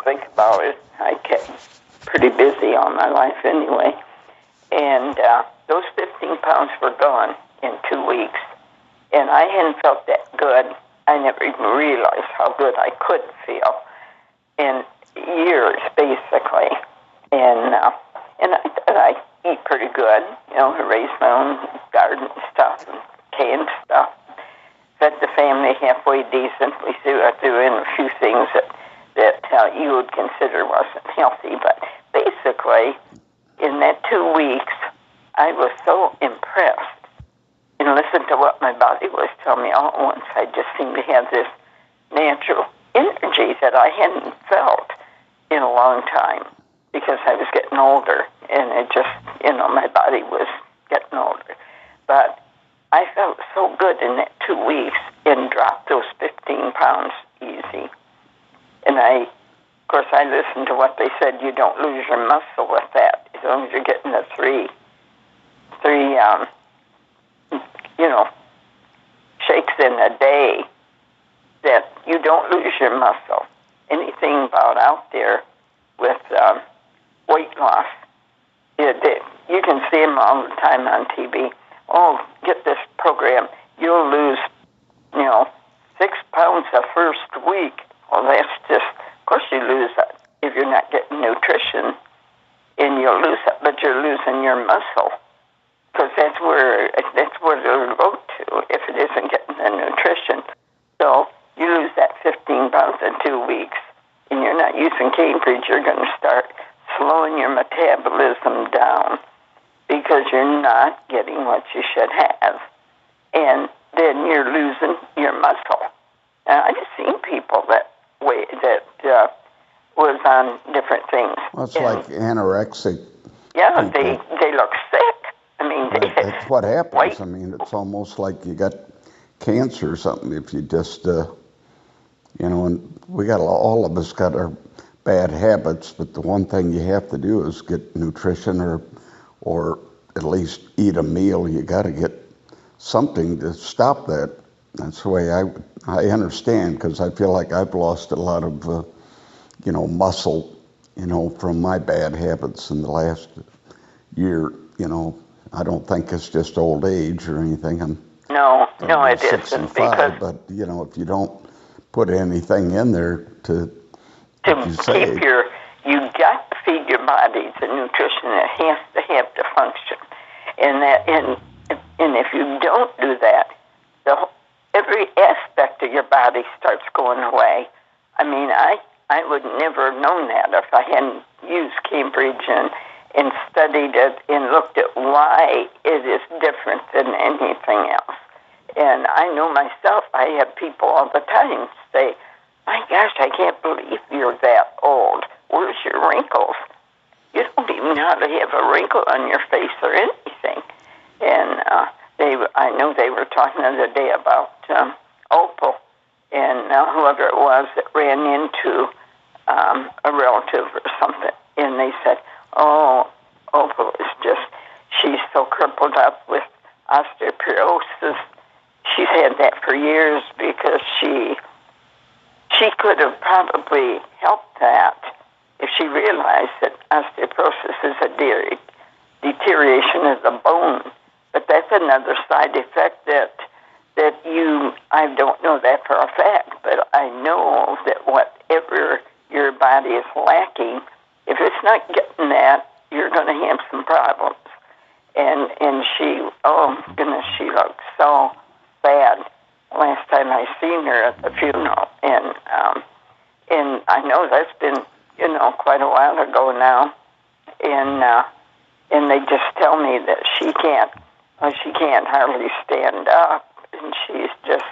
think about it. I kept pretty busy all my life anyway. And those 15 pounds were gone in 2 weeks. And I hadn't felt that good. I never even realized how good I could feel in years, basically. And I thought I eat pretty good. You know, I raise my own garden stuff and canned stuff. Fed the family halfway decent. We threw in a few things that you would consider wasn't healthy. But basically, in that 2 weeks, I was so impressed and listened to what my body was telling me all at once. I just seemed to have this natural energy that I hadn't felt in a long time because I was getting older, and it just, my body was getting older. But I felt so good in that 2 weeks and dropped those 15 pounds easy. And of course, I listened to what they said. You don't lose your muscle with that as long as you're getting the three shakes in a day, that you don't lose your muscle. Anything about out there with weight loss, you can see them all the time on TV. Oh, get this program. You'll lose, 6 pounds the first week. Well, that's just, of course you lose that if you're not getting nutrition, and you'll lose it, but you're losing your muscle. Because that's where it'll go to if it isn't getting the nutrition. So you lose that 15 pounds in 2 weeks, and you're not using Cambridge, you're going to start slowing your metabolism down because you're not getting what you should have. And then you're losing your muscle. And I've seen people that was on different things. Well, it's like anorexic. Yeah, people. They look sick. I mean, that's what happens. I mean, it's almost like you got cancer or something if you just, and we got all of us got our bad habits, but the one thing you have to do is get nutrition or at least eat a meal. You got to get something to stop that. That's the way I understand, because I feel like I've lost a lot of, muscle, from my bad habits in the last year. I don't think it's just old age or anything. No, it isn't. Because but if you don't put anything in there to keep you got to feed your body the nutrition it has to have to function, and if you don't do that, every aspect of your body starts going away. I mean, I would never have known that if I hadn't used Cambridge and studied it and looked at why it is different than anything else. And I know myself, I have people all the time say, my gosh, I can't believe you're that old. Where's your wrinkles? You don't even know how to have a wrinkle on your face or anything. And I know they were talking the other day about Opal, and whoever it was that ran into a relative or something, and they said, oh, Opal is just, she's so crippled up with osteoporosis. She's had that for years because she could have probably helped that if she realized that osteoporosis is a deterioration of the bone. But that's another side effect that I don't know that for a fact, but I know that whatever your body is lacking, if it's not getting that, you're going to have some problems. And she, oh goodness, she looked so bad last time I seen her at the funeral, and I know that's been quite a while ago now, and they just tell me that she can't hardly stand up, and she's just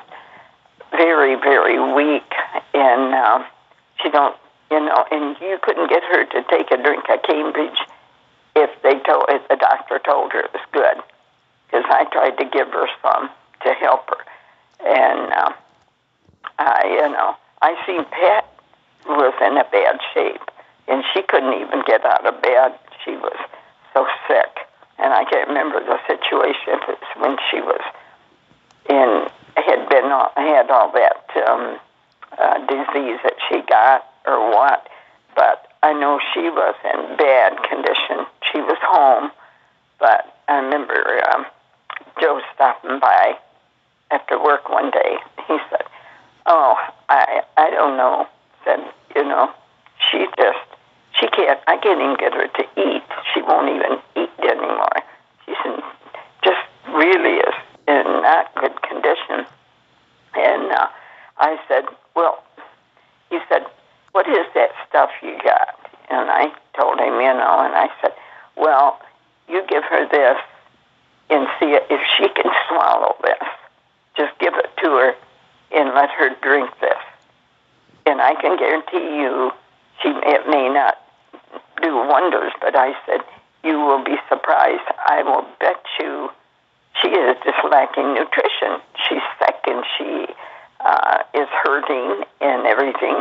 very, very weak, and she don't, and you couldn't get her to take a drink of Cambridge if the doctor told her it was good, because I tried to give her some to help her, and I seen Pat was in a bad shape, and she couldn't even get out of bed. She was so sick, and I can't remember the situation. If it's when she was had all that disease that she got or what, I know she was in bad condition. She was home, but I remember Joe stopping by after work one day. He said, "Oh, I don't know." Said, she can't. I can't even get her to eat. She won't even eat anymore. She's just really is in not good condition. And I said, "Well," he said, "What is that stuff you got?" And I told him, and I said, "Well, you give her this and see if she can swallow this. Just give it to her and let her drink this. And I can guarantee you it may not do wonders," but I said, "You will be surprised. I will bet you she is just lacking nutrition. She's sick and she is hurting and everything,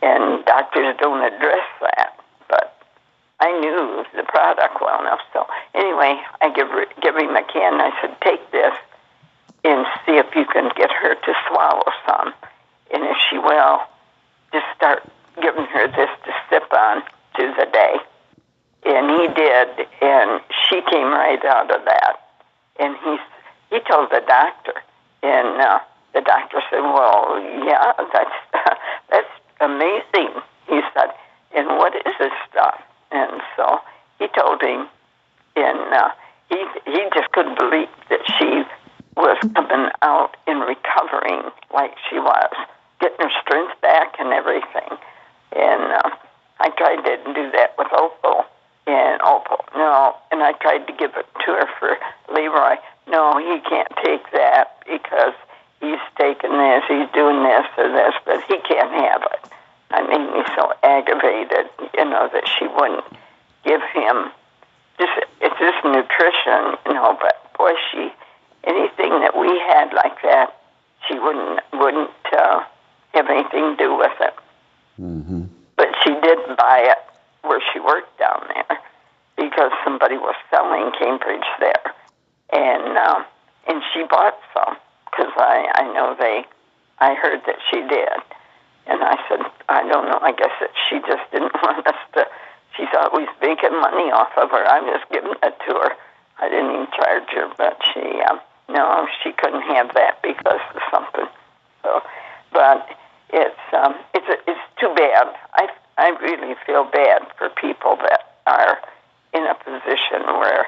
and doctors don't address that." But I knew the product well enough. So anyway, I give him a can. I said, "Take this and see if you can get her to swallow some. And if she will, just start giving her this to sip on through the day." And he did, and she came right out of that. And he told the doctor, and the doctor said, "Well, yeah, that's amazing." He said, "And what is this stuff?" And so he told him, and he just couldn't believe that she was coming out and recovering like she was, getting her strength back and everything. And I tried to do that with Opal. And Opal, no. And I tried to give it to her for Leroy. No, he can't take that because he's taking this, he's doing this or this, but he can't have it. I made me so aggravated, that she wouldn't give him it's just nutrition, but boy, anything that we had like that, she wouldn't have anything to do with it. Mm-hmm. But she did buy it where she worked down there because somebody was selling Cambridge there, and she bought some because I know I heard that she did, and I said, I don't know, I guess that she just didn't want us to. She's always making money off of her. I'm just giving it to her. I didn't even charge her, but no, she couldn't have that because of something. So, but it's too bad. I really feel bad for people that are in a position where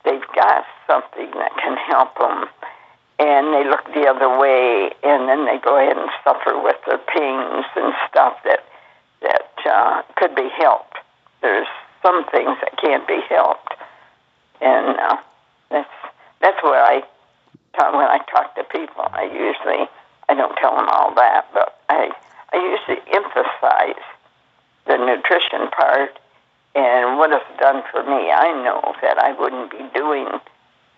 they've got something that can help them, and they look the other way, and then they go ahead and suffer with their pains and stuff that could be helped. There's some things that can't be helped, and that's where when I talk to people, I don't tell them all that, but I usually emphasize the nutrition part and what it's done for me. I know that I wouldn't be doing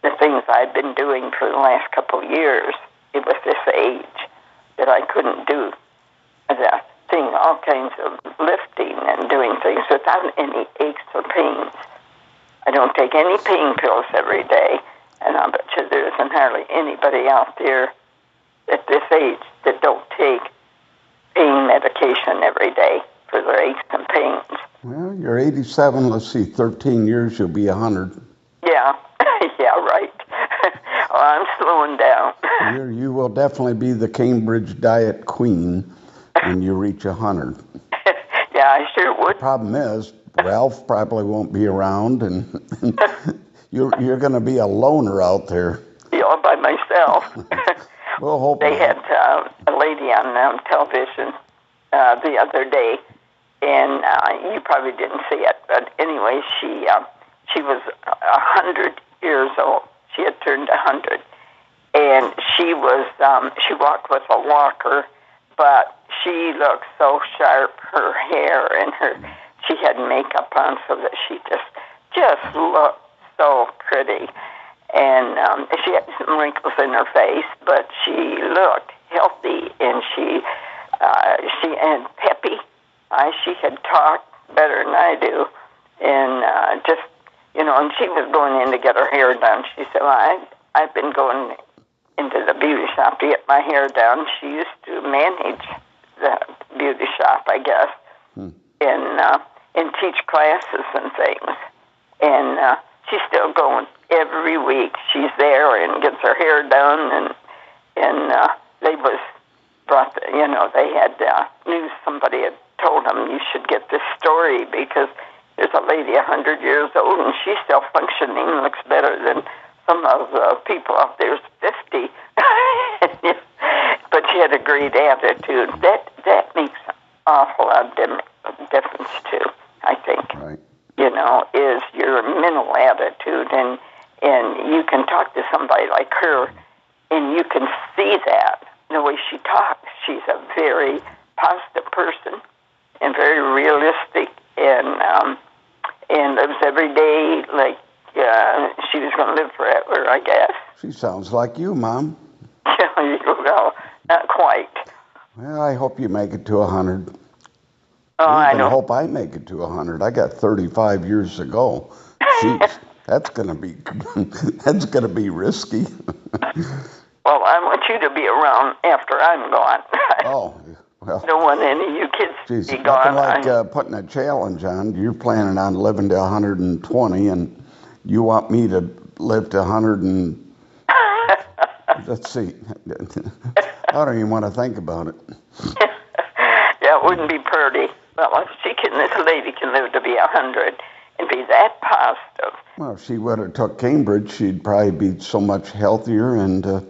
the things I've been doing for the last couple of years with this age, that I couldn't do all kinds of lifting and doing things without any aches or pains. I don't take any pain pills every day, and I bet you there isn't hardly anybody out there at this age that don't take pain medication every day for their aches and pains. Well, you're 87. Let's see, 13 years, you'll be 100. Yeah, yeah, right. Well, I'm slowing down. You will definitely be the Cambridge diet queen when you reach 100. Yeah, I sure would. The problem is, Ralph probably won't be around, and you're going to be a loner out there. All by myself. We'll hope they had a lady on television the other day, and you probably didn't see it, but anyway, she was 100 years old. She had turned 100, and she walked with a walker, but she looked so sharp. Her hair and she had makeup on, so that she just looked so pretty. And she had some wrinkles in her face, but she looked healthy, and she and peppy. She could talk better than I do, and and she was going in to get her hair done. She said, "Well, I've been going into the beauty shop to get my hair done." She used to manage the beauty shop, I guess. and teach classes and things. And she's still going every week. She's there and gets her hair done, and they was brought, they had news. Somebody had told them, you should get this story because there's a lady 100 years old and she's still functioning, looks better than some of the people out there's 50. But she had a great attitude. That makes an awful lot of difference too, I think. Right. Is your mental attitude, and you can talk to somebody like her, and you can see that the way she talks. She's a very positive person and very realistic, and lives every day like she was going to live forever, I guess. She sounds like you, Mom. Well, not quite. Well, I hope you make it to 100. Oh, I know. I hope I make it to 100. I got 35 years to go. Jeez, that's gonna be risky. Well, I want you to be around after I'm gone. Oh, well. I don't want any of you kids to be gone. Nothing like putting a challenge on. You're planning on living to 120, and you want me to live to 100 and... Let's see. I don't even want to think about it. Yeah, it wouldn't be pretty. Well, if this lady can live to be 100 and be that positive. Well, if she would have took Cambridge, she'd probably be so much healthier, and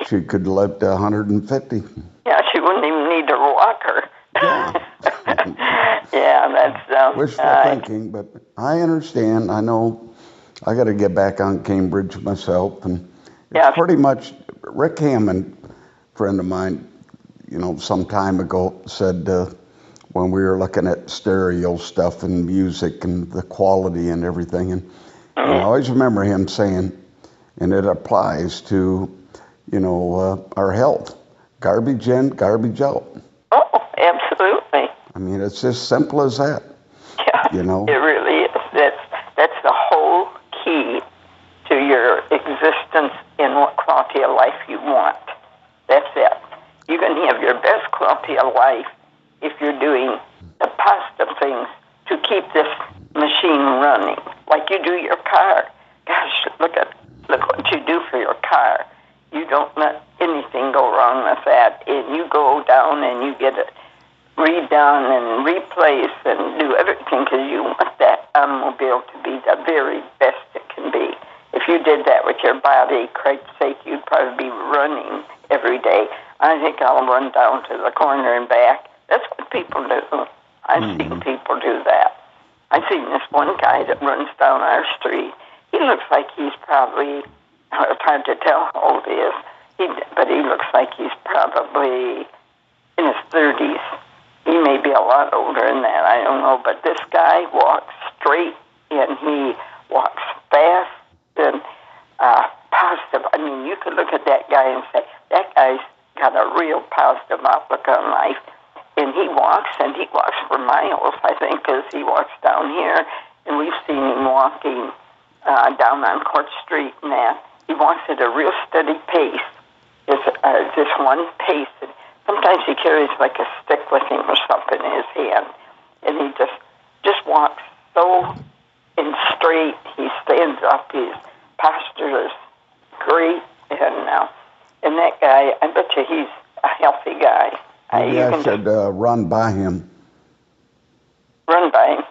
she could live to 150. Yeah, she wouldn't even need to walk her. Yeah. Yeah, that's... wishful thinking, but I understand. I know I got to get back on Cambridge myself, and it's pretty much... Rick Hammond, a friend of mine, some time ago said when we were looking at stereo stuff and music and the quality and everything, and I always remember him saying, and it applies to, our health, garbage in, garbage out. Oh, absolutely. I mean, it's as simple as that. Yeah, it really is. That's the whole key to your existence and what quality of life you want. That's it. You can have your best quality of life if you're doing the positive things to keep this machine running, like you do your car. Gosh, look what you do for your car. You don't let anything go wrong with that, and you go down and you get it redone and replaced and do everything because you want that automobile to be the very best it can be. If you did that with your body, Christ's sake, you'd probably be running every day. I think I'll run down to the corner and back. That's what people do. I've seen people do that. I've seen this one guy that runs down our street. He looks like he's probably, it's hard to tell how old he is, but he looks like he's probably in his 30s. He may be a lot older than that, I don't know. But this guy walks straight and he walks fast and positive. I mean, you could look at that guy and say, that guy's got a real positive outlook on life. And he walks for miles, I think, because he walks down here, and we've seen him walking down on Court Street and that. He walks at a real steady pace. It's just one pace. And sometimes he carries like a stick with him or something in his hand, and he just walks so and straight. He stands up. His posture is great, and that guy, I bet you he's a healthy guy. Maybe I should run by him. Run by him.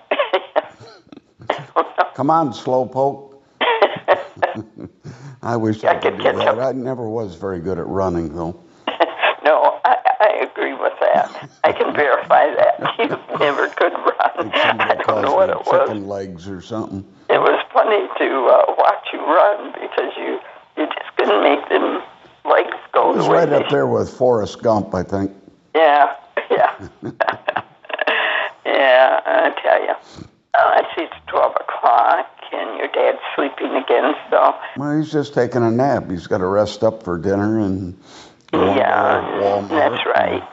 Come on, slowpoke. I wish I could do that. I never was very good at running, though. No, I agree with that. I can verify that. You never could run. I don't know what it was. Chicken legs or something. It was funny to watch you run because you just couldn't make them legs go. It was right up there with Forrest Gump, I think. Yeah. Yeah, I tell you. I see it's 12 o'clock and your dad's sleeping again, so. Well, he's just taking a nap. He's got to rest up for dinner and go to Walmart. That's right.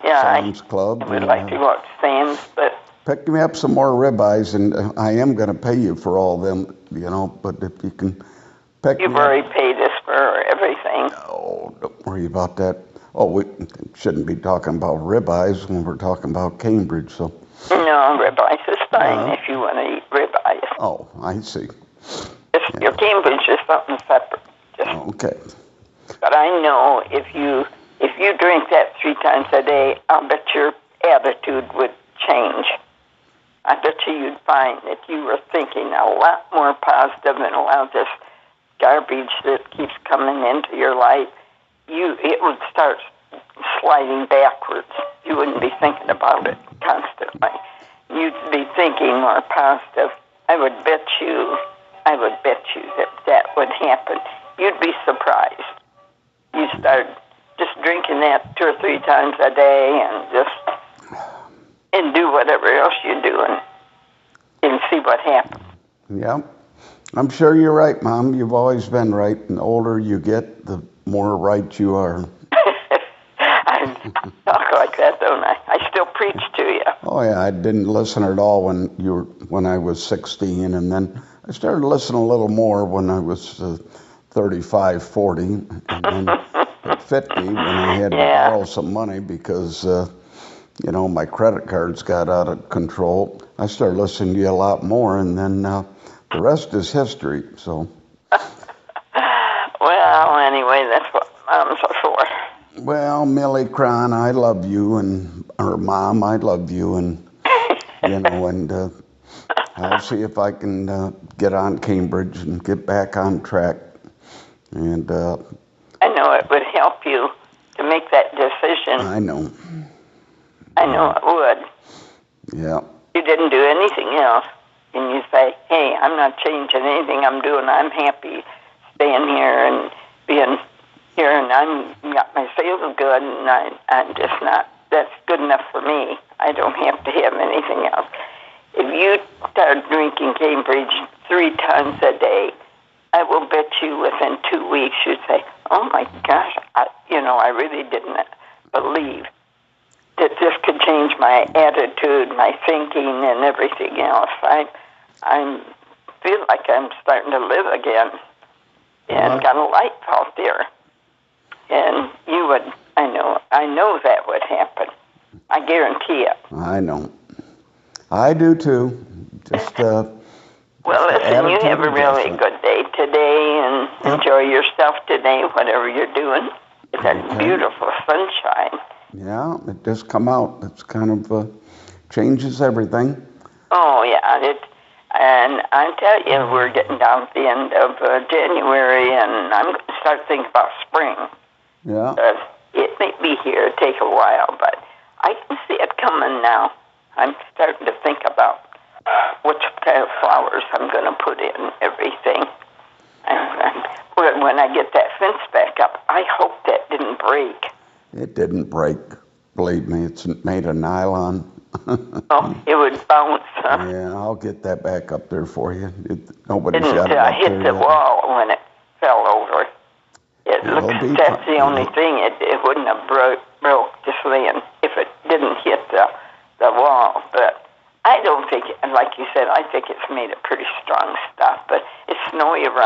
Yeah, Sam's Club. I would like to go out to Sam's, but. Pick me up some more ribeyes, and I am going to pay you for all them, but if you can pick You've already paid us for everything. Oh, don't worry about that. Oh, we shouldn't be talking about ribeyes when we're talking about Cambridge, so. No, ribeyes is fine if you want to eat ribeyes. Oh, I see. Your Cambridge is something separate. Okay. But I know if you drink that 3 times a day, I'll bet your attitude would change. I bet you'd find that you were thinking a lot more positive and a lot of this garbage that keeps coming into your life, it would start sliding backwards. You wouldn't be thinking about it constantly. You'd be thinking more positive. I would bet you that would happen. You'd be surprised. You start just drinking that 2 or 3 times a day and do whatever else you're doing and see what happens. Yeah. I'm sure you're right, Mom. You've always been right. And the older you get, the more right you are. I talk like that, don't I? I still preach to you. Oh, yeah. I didn't listen at all when I was 16. And then I started listening a little more when I was 35, 40. And then at 50, when I had to borrow some money because, my credit cards got out of control, I started listening to you a lot more. And then the rest is history, so. Well, anyway, that's what moms are for. Well, Millie Chron, I love you, or Mom, I love you, and, and I'll see if I can get on Cambridge and get back on track. And I know it would help you to make that decision. I know. I know it would. Yeah. You didn't do anything else. And you say, hey, I'm not changing anything I'm doing. I'm happy staying here and being here, and got my sales good, and I'm just not, that's good enough for me. I don't have to have anything else. If you start drinking Cambridge 3 times a day, I will bet you within 2 weeks you'd say, oh my gosh, I really didn't believe that this could change my attitude, my thinking, and everything else. I feel like I'm starting to live again and got a life out there. And you would, I know that would happen. I guarantee it. I know. I do too. Just well, listen, you have a really good day today, and enjoy yourself today, whatever you're doing. It's a beautiful sunshine. Yeah, it just come out. It's kind of changes everything. Oh, yeah. And I tell you, we're getting down at the end of January, and I'm going to start thinking about spring. Yeah. It may be here, take a while, but I can see it coming now. I'm starting to think about which kind of flowers I'm going to put in, everything. And when I get that fence back up, I hope that didn't break. It didn't break. Believe me, it's made of nylon. Oh, it would bounce. Huh? Yeah, I'll get that back up there for you. Nobody didn't shot it up hit there the yet. wall when it fell over. That's the only thing. It wouldn't have broke just then if it didn't hit the wall. But I don't think, like you said, I think it's made of pretty strong stuff. But it's snowy around